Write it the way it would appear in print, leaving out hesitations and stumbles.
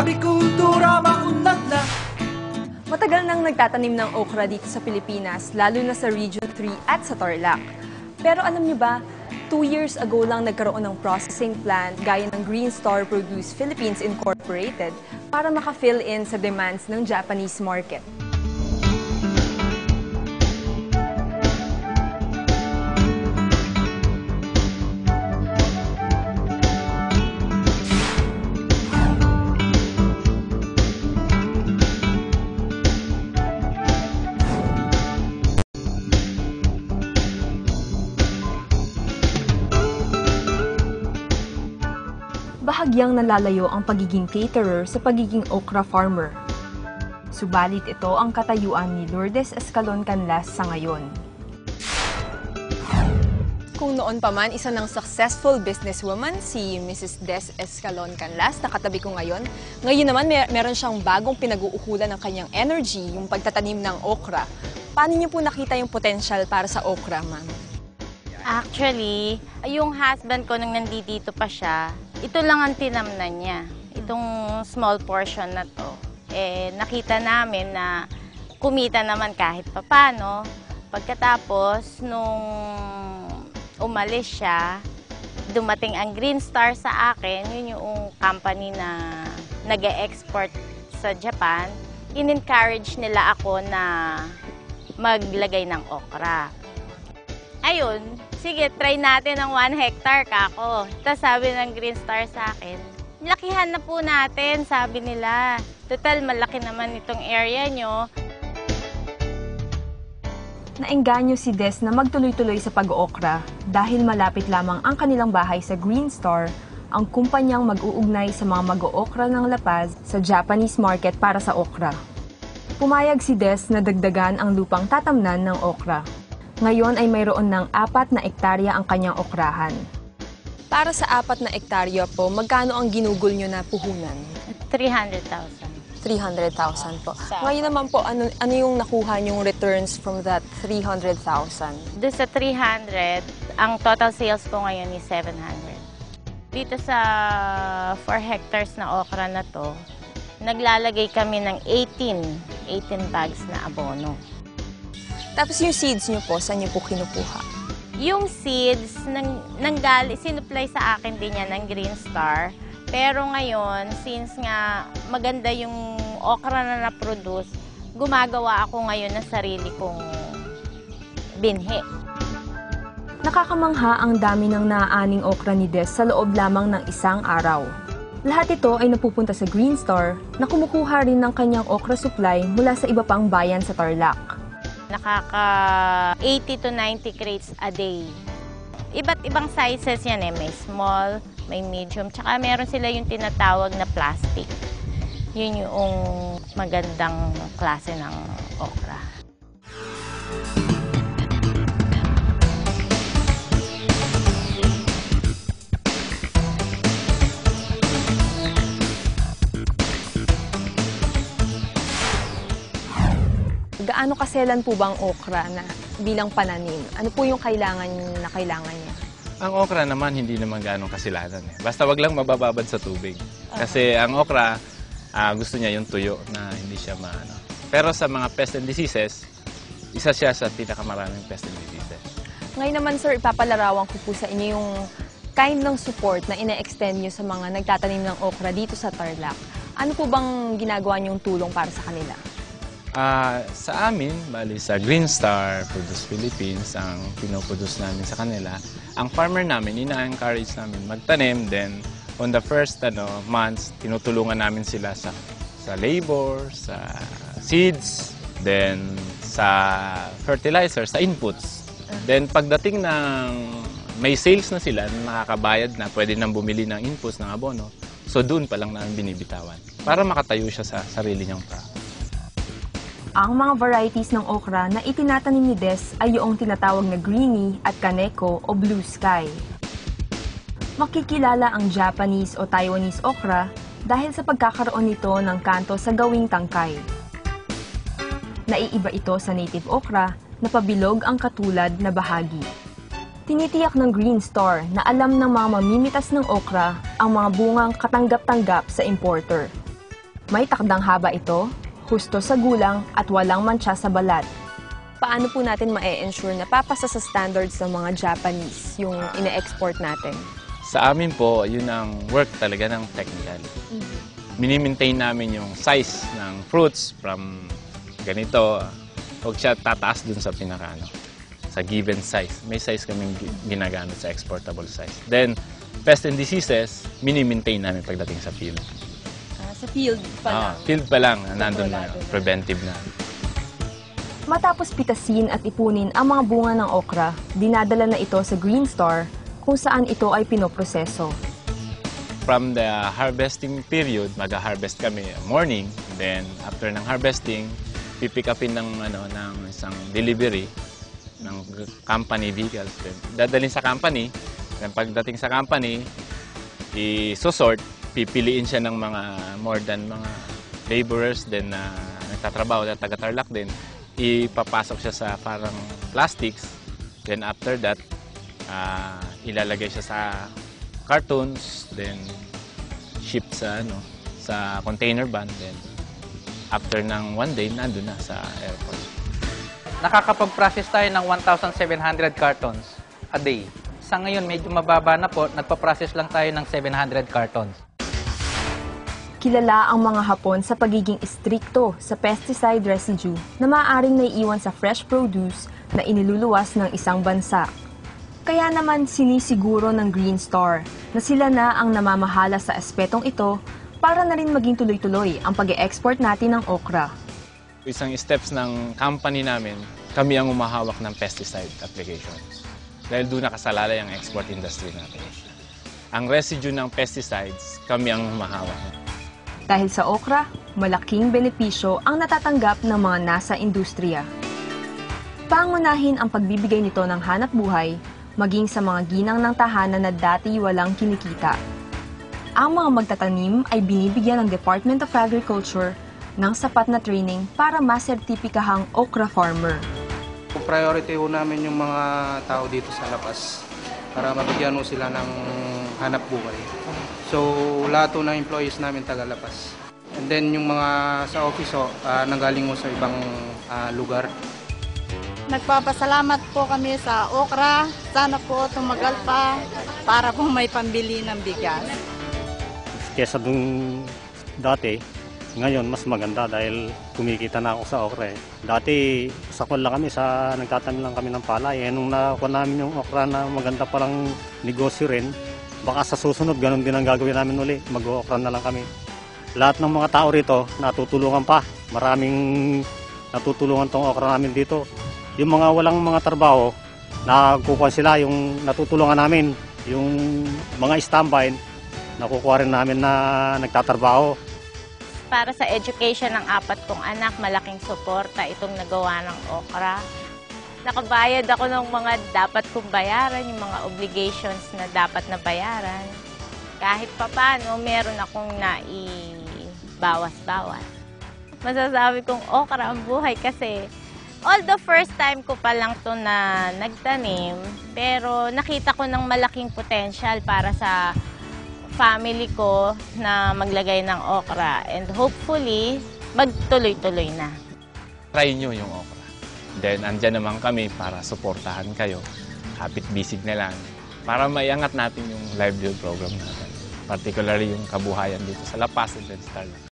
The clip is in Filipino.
Abikultura maunlad na. Matagal nang nagtatanim ng okra dito sa Pilipinas, lalo na sa Region 3 at sa Tarlac. Pero alam niyo ba, 2 years ago lang nagkaroon ng processing plant gaya ng Green Star Produce Philippines Incorporated para maka-fill in sa demands ng Japanese market. Bahagyang nalalayo ang pagiging caterer sa pagiging okra farmer. Subalit ito ang katayuan ni Lourdes Escalon Canlas sa ngayon. Kung noon pa man, isa ng successful businesswoman si Mrs. Des Escalon Canlas na katabi ko ngayon. Ngayon naman, meron siyang bagong pinag-uukulan ng kanyang energy, yung pagtatanim ng okra. Paano niyo po nakita yung potential para sa okra, ma'am? Actually, yung husband ko nung nandito pa siya, ito lang ang tinamnan niya. Itong small portion na to. Nakita namin na kumita naman kahit papano. Pagkatapos, nung umalis siya, dumating ang Green Star sa akin. Yun yung company na nag-e-export sa Japan. In-encourage nila ako na maglagay ng okra. Ayun, sige, try natin ng 1 hectare kako. Tapos sabi ng Green Star sa akin, lakihan na po natin, sabi nila. Total, malaki naman itong area nyo. Naengganyo si Des na magtuloy-tuloy sa pag-okra dahil malapit lamang ang kanilang bahay sa Green Star, ang kumpanyang mag-uugnay sa mga mag-ookra ng La Paz sa Japanese market para sa okra. Pumayag si Des na dagdagan ang lupang tatamnan ng okra. Ngayon ay mayroon ng 4 na ektarya ang kanyang okrahan. Para sa 4 na ektarya po, magkano ang ginugol nyo na puhunan? 300,000. 300,000 po. Ngayon naman po, ano yung nakuha nyong returns from that 300,000? Doon sa 300, ang total sales ko ngayon is 700. Dito sa 4 hectares na okra na to, naglalagay kami ng 18 bags na abono. Tapos yung seeds nyo po, saan nyo po kinukuha? Yung seeds, sinupply sa akin din yan ng Green Star. Pero ngayon, since nga maganda yung okra na na-produce, gumagawa ako ngayon ng sarili kong binhi. Nakakamangha ang dami ng naaaning okra ni Des sa loob lamang ng isang araw. Lahat ito ay napupunta sa Green Star na kumukuha rin ng kanyang okra supply mula sa iba pang bayan sa Tarlac. Nakaka 80 to 90 crates a day. Iba't ibang sizes yan eh. May small, may medium, tsaka meron sila yung tinatawag na plastic. Yun yung magandang klase ng okra. Gaano kaselan po ba ang okra na bilang pananim? Ano po yung kailangan niya? Ang okra naman, hindi naman gaano kasilanan. Basta wag lang mabababad sa tubig. Kasi ang okra, gusto niya yung tuyo na hindi siya maano. Pero sa mga pest and diseases, isa siya sa pinakamaraming pest and diseases. Ngayon naman sir, ipapalarawan ko po sa inyo yung kind ng support na ina-extend nyo sa mga nagtatanim ng okra dito sa Tarlac. Ano po bang ginagawa nyong tulong para sa kanila? Sa amin, bali sa Green Star Produce Philippines, ang pinoproduce namin sa kanila, ang farmer namin, ina-encourage namin magtanim. Then, on the first months, tinutulungan namin sila sa labor, sa seeds, then sa fertilizer, sa inputs. Then, pagdating ng may sales na sila, nakakabayad na, pwede nang bumili ng inputs, ng abono. So, doon pa lang namin binibitawan para makatayo siya sa sarili niyang profit. Ang mga varieties ng okra na itinatanim ni Des ay yung tinatawag na Greeny at Kaneko o Blue Sky. Makikilala ang Japanese o Taiwanese okra dahil sa pagkakaroon nito ng kanto sa gawing tangkay. Naiiba ito sa native okra na pabilog ang katulad na bahagi. Tinitiyak ng Green Star na alam ng mga mamimitas ng okra ang mga bungang katanggap-tanggap sa importer. May takdang haba ito, husto sa gulang at walang mantsa sa balat. Paano po natin ma-ensure na papasa sa standards ng mga Japanese yung ine-export natin? Sa amin po, yun ang work talaga ng technical. Mini-maintain namin yung size ng fruits from ganito. Huwag siya tataas dun sa sa given size. May size kaming ginagamit sa exportable size. Then, pest and diseases, mini-maintain namin pagdating sa field. Sa field pa Field pa lang, nandun na, preventive na. Matapos pitasin at ipunin ang mga bunga ng okra, dinadala na ito sa Green Star kung saan ito ay pinoproseso. From the harvesting period, mag-harvest kami morning. Then, after ng harvesting, pipick upin ng isang delivery ng company vehicles. Then, dadalhin sa company. Then, pagdating sa company, i-sort, pipiliin siya ng mga more than mga laborers din na nagtatrabaho at taga-Tarlac din. Ipapasok siya sa parang plastics. Then, after that, ilalagay siya sa cartons, then ship sa container van, then after ng 1 day nandun na sa airport. Nakakapag-process tayo ng 1,700 cartons a day. Sa ngayon, medyo mababa na po, nagpa-process lang tayo ng 700 cartons. Kilala ang mga Hapon sa pagiging istrikto sa pesticide residue na maaaring naiiwan sa fresh produce na iniluluwas ng isang bansa. Kaya naman sinisiguro ng Green Star na sila na ang namamahala sa aspetong ito para na rin maging tuloy-tuloy ang pag-e-export natin ng okra. Isang steps ng company namin, kami ang umahawak ng pesticide applications. Dahil doon nakasalalay ang export industry natin. Ang residue ng pesticides, kami ang humahawak. Dahil sa okra, malaking benepisyo ang natatanggap ng mga nasa industriya. Pangunahin ang pagbibigay nito ng hanap buhay, maging sa mga ginang ng tahanan na dati walang kinikita. Ang mga magtatanim ay binibigyan ng Department of Agriculture ng sapat na training para masertipikahang okra farmer. Priority ho namin yung mga tao dito sa Lapas para mabigyan ho sila ng hanap buhay. So, lahat ho ng employees namin taga Lapas. And then yung mga sa office ho, nanggaling ho sa ibang lugar. Nagpapasalamat po kami sa okra. Sana po tumagal pa para po may pambili ng bigas. Kesa dun dati, ngayon mas maganda dahil kumikita na ako sa okra. Dati sakol lang kami, nagtatanim lang kami ng palay. Nung nakuha namin yung okra na maganda palang negosyo rin, baka sa susunod ganun din ang gagawin namin uli, mag-okra na lang kami. Lahat ng mga tao rito natutulungan pa. Maraming natutulungan tong okra namin dito. Yung mga walang mga trabaho, nakukuha sila, yung natutulungan namin, yung mga standby, nakukuha rin namin na nagtatrabaho. Para sa education ng 4 kong anak, malaking suporta itong nagawa ng okra. Nakabayad ako ng mga dapat kong bayaran, yung mga obligations na dapat na bayaran. Kahit papano, meron akong naibawas-bawas. Masasabi kong okra ang buhay kasi although first time ko pa lang to na nagtanim, pero nakita ko ng malaking potential para sa family ko na maglagay ng okra and hopefully magtuloy-tuloy na. Try nyo yung okra. Then, andyan naman kami para suportahan kayo. Kapit bisig na lang. Para maiangat natin yung livelihood program natin. Particularly yung kabuhayan dito sa La Paz and Tarlac.